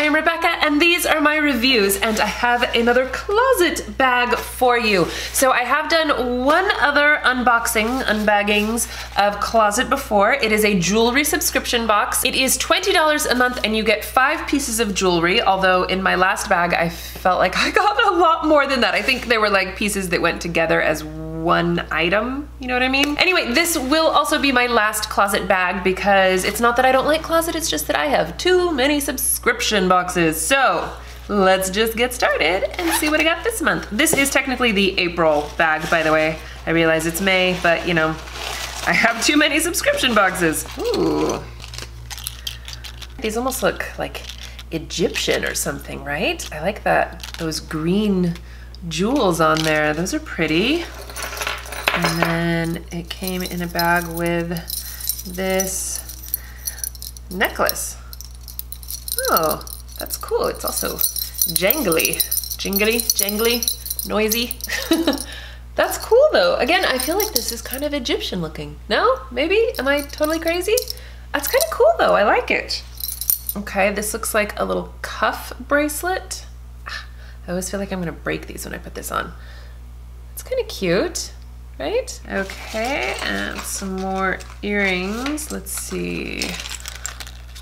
am Rebecca and these are my reviews, and I have another closet bag for you. So I have done one other unbaggings of Closet before. It is a jewelry subscription box. It is $20 a month and you get 5 pieces of jewelry, although in my last bag I felt like I got a lot more than that. I think they were like pieces that went together as one item, you know what I mean? Anyway, this will also be my last Closet bag because it's not that I don't like Closet, it's just that I have too many subscription boxes. So let's just get started and see what I got this month. This is technically the April bag, by the way. I realize it's May, but you know, I have too many subscription boxes. Ooh. These almost look like Egyptian or something, right? I like that, those green jewels on there. Those are pretty. And then it came in a bag with this necklace. Oh, that's cool. It's also jangly, noisy. That's cool though. Again, I feel like this is kind of Egyptian looking. No? Maybe? Am I totally crazy? That's kind of cool though. I like it. Okay, this looks like a little cuff bracelet. I always feel like I'm gonna break these when I put this on. It's kind of cute, right? Okay, and some more earrings. Let's see.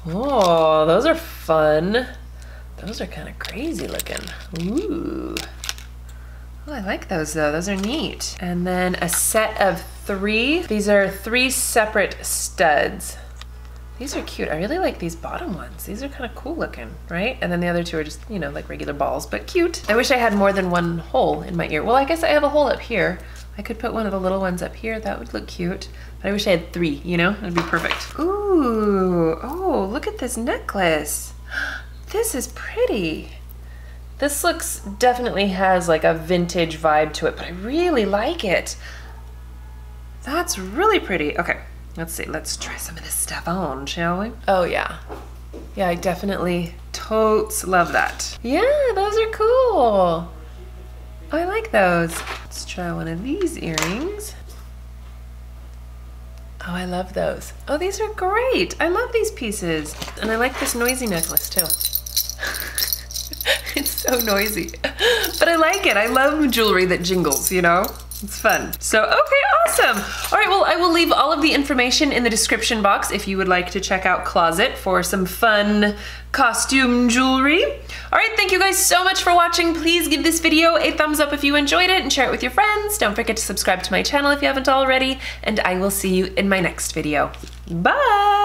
Oh, those are fun. Those are kind of crazy looking. Ooh. Oh, I like those though. Those are neat. And then a set of 3. These are 3 separate studs. These are cute. I really like these bottom ones. These are kind of cool looking, right? And then the other 2 are just, you know, like regular balls, but cute. I wish I had more than one hole in my ear. Well, I guess I have a hole up here. I could put one of the little ones up here. That would look cute. But I wish I had 3, you know? That'd be perfect. Ooh, oh, look at this necklace. This is pretty. This looks, definitely has like a vintage vibe to it, but I really like it. That's really pretty. Okay. Let's see, let's try some of this stuff on, shall we? Oh yeah. Yeah, I definitely totes love that. Yeah, those are cool. I like those. Let's try one of these earrings. Oh, I love those. Oh, these are great. I love these pieces. And I like this noisy necklace too. It's so noisy. But I like it. I love jewelry that jingles, you know? It's fun. So, okay, awesome. All right, well, I will leave all of the information in the description box if you would like to check out Closet for some fun costume jewelry. All right, thank you guys so much for watching. Please give this video a thumbs up if you enjoyed it and share it with your friends. Don't forget to subscribe to my channel if you haven't already, and I will see you in my next video. Bye.